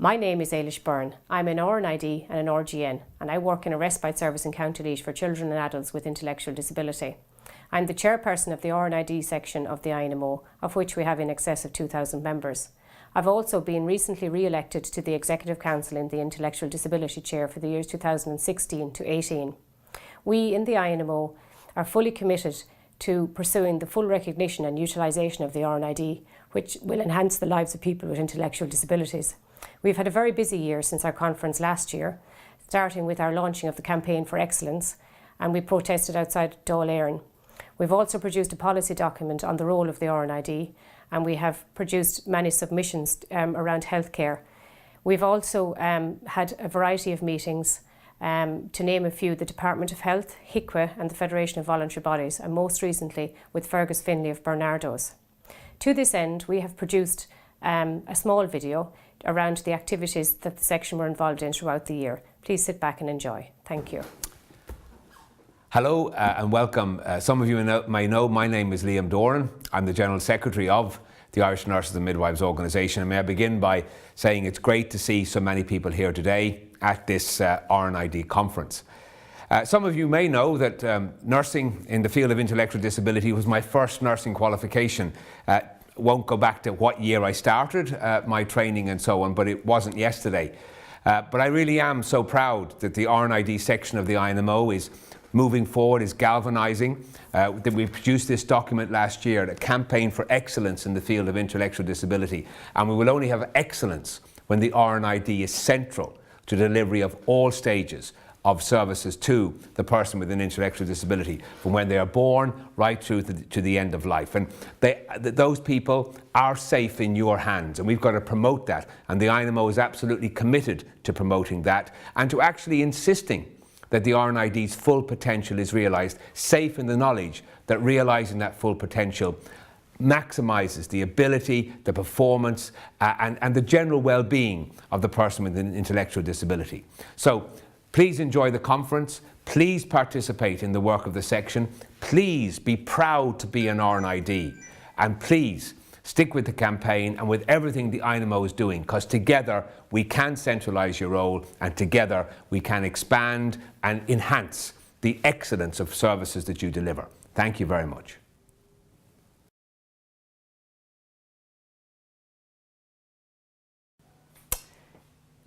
My name is Ailish Byrne. I'm an RNID and an RGN, and I work in a respite service in County Laois for children and adults with intellectual disability. I'm the chairperson of the RNID section of the INMO, of which we have in excess of 2,000 members. I've also been recently re-elected to the Executive Council in the Intellectual Disability Chair for the years 2016 to 18. We in the INMO are fully committed to pursuing the full recognition and utilisation of the RNID, which will enhance the lives of people with intellectual disabilities. We've had a very busy year since our conference last year, starting with our launching of the Campaign for Excellence, and we protested outside Dáil Éireann. We've also produced a policy document on the role of the RNID, and we have produced many submissions around healthcare. We've also had a variety of meetings, to name a few: the Department of Health, HICWA and the Federation of Voluntary Bodies, and most recently with Fergus Finlay of Bernardo's. To this end, we have produced a small video around the activities that the section were involved in throughout the year. Please sit back and enjoy. Thank you. Hello and welcome. Some of you may know my name is Liam Doran. I'm the General Secretary of the Irish Nurses and Midwives Organisation, and may I begin by saying it's great to see so many people here today at this RNID conference. Some of you may know that nursing in the field of intellectual disability was my first nursing qualification. Won't go back to what year I started my training and so on, but it wasn't yesterday. But I really am so proud that the RNID section of the INMO is moving forward, is galvanising, that we produced this document last year, a campaign for excellence in the field of intellectual disability. And we will only have excellence when the RNID is central to delivery of all stages of services to the person with an intellectual disability, from when they are born right through to the end of life. And those people are safe in your hands, and we've got to promote that. And the INMO is absolutely committed to promoting that and to actually insisting that the RNID's full potential is realised, safe in the knowledge that realising that full potential maximises the ability, the performance and the general well-being of the person with an intellectual disability. So please enjoy the conference, please participate in the work of the section, please be proud to be an RNID, and please stick with the campaign and with everything the INMO is doing, because together we can centralise your role, and together we can expand and enhance the excellence of services that you deliver. Thank you very much.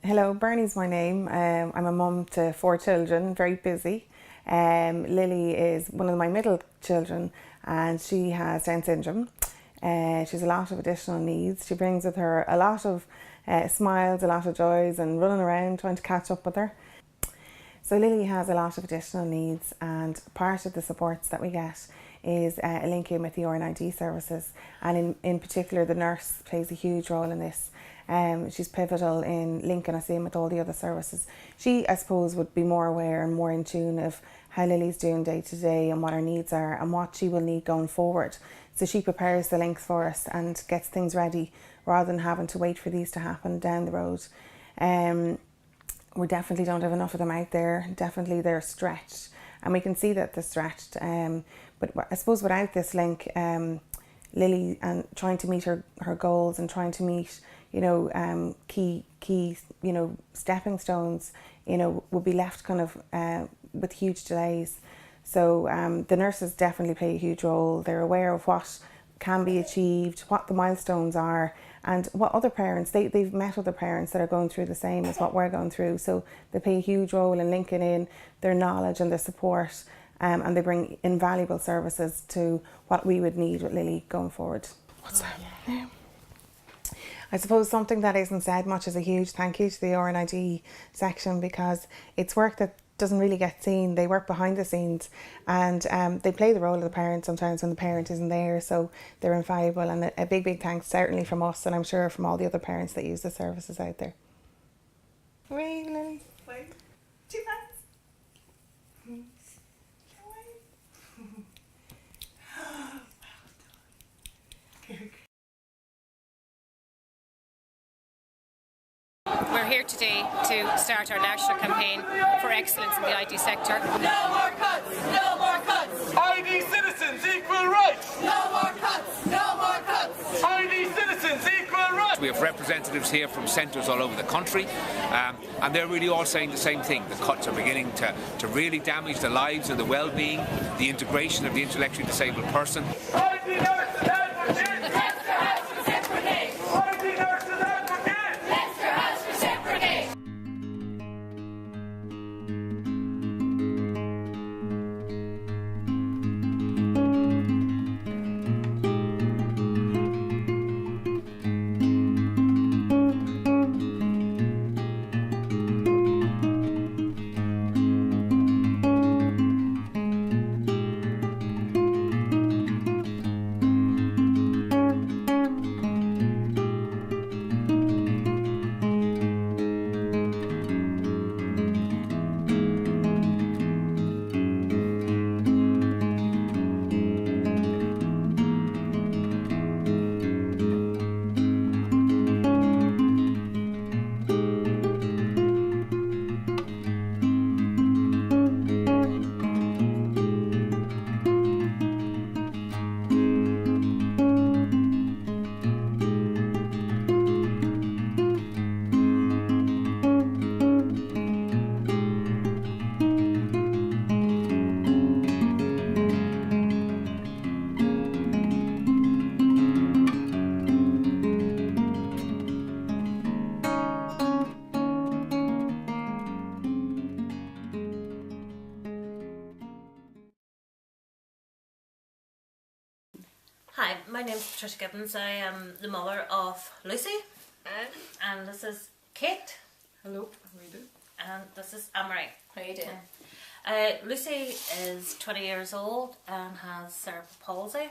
Hello, Bernie's my name. I'm a mum to 4 children, very busy. Lily is one of my middle children, and she has Down syndrome. She has a lot of additional needs. She brings with her a lot of smiles, a lot of joys, and running around trying to catch up with her. So Lily has a lot of additional needs, and part of the supports that we get is a link in with the RNID services, and in particular the nurse plays a huge role in this. She's pivotal in linking us in with all the other services. She, I suppose, would be more aware and more in tune of how Lily's doing day to day and what her needs are and what she will need going forward. So she prepares the links for us and gets things ready rather than having to wait for these to happen down the road. We definitely don't have enough of them out there. Definitely they're stretched, and we can see that they're stretched. But I suppose without this link, Lily and trying to meet her goals and trying to meet key stepping stones, will be left kind of with huge delays. So the nurses definitely play a huge role. They're aware of what can be achieved, what the milestones are, and what other parents, they've met other parents that are going through the same as what we're going through. So they play a huge role in linking in their knowledge and their support, and they bring invaluable services to what we would need with Lily going forward. What's that? Yeah. I suppose something that isn't said much is a huge thank you to the RNID section, because it's work that doesn't really get seen. They work behind the scenes, and they play the role of the parent sometimes when the parent isn't there, so they're invaluable. And a big thanks certainly from us, and I'm sure from all the other parents that use the services out there. Hooray, Lily. Wait. 2 hands. We're here today to start our national campaign for excellence in the ID sector. No more cuts! No more cuts! ID citizens equal rights! No more cuts! No more cuts! ID citizens equal rights! We have have representatives here from centres all over the country, and they're really all saying the same thing. The cuts are beginning to really damage the lives and the well-being, the integration of the intellectually disabled person. Hi, my name is Patricia Gibbons. I am the mother of Lucy, and this is Kate. Hello, how are you doing? And this is Anne-Marie. How are you doing? Lucy is 20 years old and has cerebral palsy.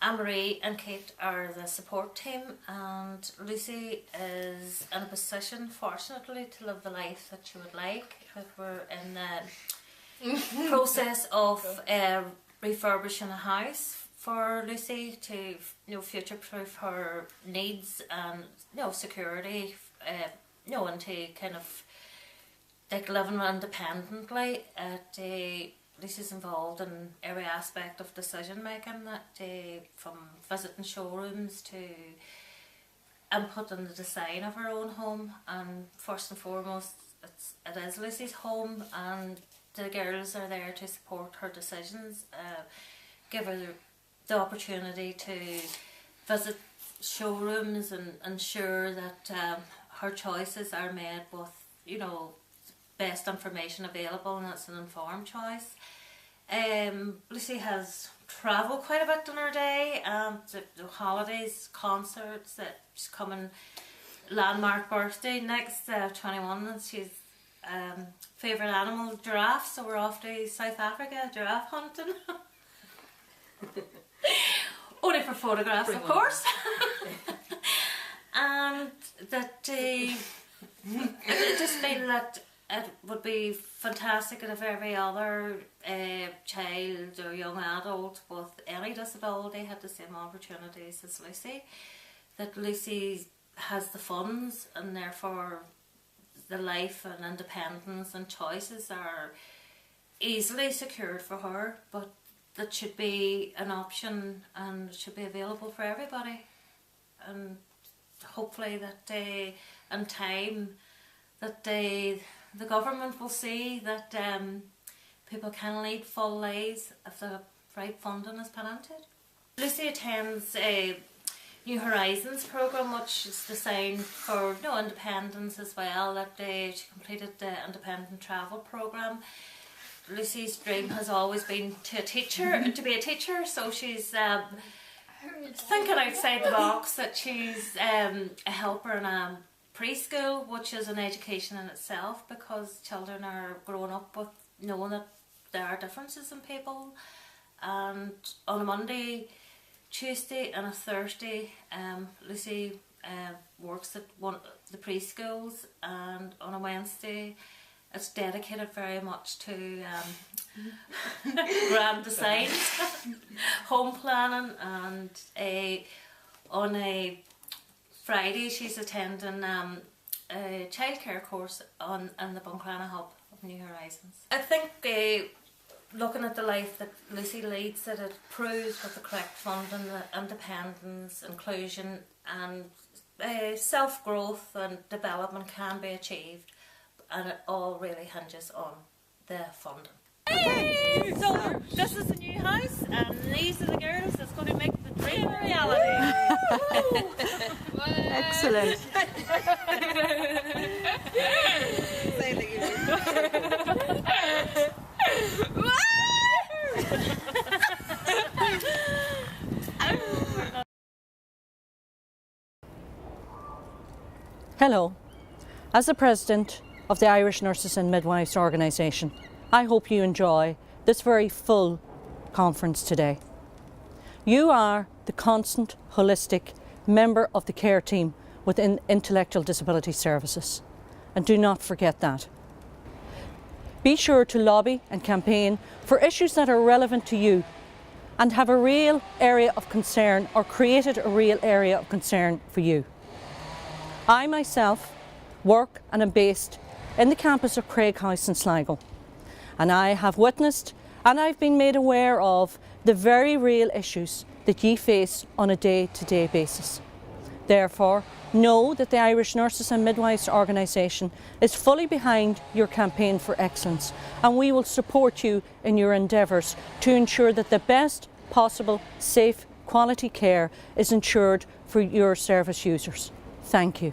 Anne-Marie and Kate are the support team, and Lucy is in a position, fortunately, to live the life that she would like. But we're in the process of refurbishing a house for Lucy to future-proof her needs and security, and to kind of like living independently. Lucy's involved in every aspect of decision making, from visiting showrooms to input in the design of her own home. And first and foremost, it is Lucy's home, and the girls are there to support her decisions, give her the opportunity to visit showrooms and ensure that her choices are made with best information available, and it's an informed choice. Lucy has travelled quite a bit in her day, the holidays, concerts, she's coming landmark birthday next 21, and she's favourite animal giraffe, so we're off to South Africa giraffe hunting. Only for photographs, of course. And that I just feel that it would be fantastic if every other child or young adult with any disability had the same opportunities as Lucy. That Lucy has the funds, and therefore the life and independence and choices are easily secured for her, but that should be an option and should be available for everybody. And hopefully that in time that the government will see that people can lead full lives if the right funding is put into it. Lucy attends a New Horizons programme, which is designed for independence as well. That she completed the independent travel programme. Lucy's dream has always been to be a teacher, so she's thinking outside the box, that she's a helper in a preschool, which is an education in itself, because children are growing up with knowing that there are differences in people. And on a Monday, Tuesday and a Thursday, Lucy works at one of the preschools, and on a Wednesday it's dedicated very much to grand design, home planning, and on a Friday she's attending a childcare course in the Buncrana hub of New Horizons. I think looking at the life that Lucy leads, that it proves with the correct funding, the independence, inclusion, and self-growth and development can be achieved, and it all really hinges on the funding. So this is the new house, and these are the girls that's going to make the dream a reality. Excellent. Hello. As the President of the Irish Nurses and Midwives Organisation, I hope you enjoy this very full conference today. You are the constant, holistic member of the care team within Intellectual Disability Services, and do not forget that. Be sure to lobby and campaign for issues that are relevant to you and have a real area of concern, or created a real area of concern for you. I myself work and am based in the campus of Craig House in Sligo, and I have witnessed and I've been made aware of the very real issues that ye face on a day-to-day basis. Therefore, know that the Irish Nurses and Midwives Organisation is fully behind your campaign for excellence, and we will support you in your endeavours to ensure that the best possible, safe, quality care is ensured for your service users. Thank you.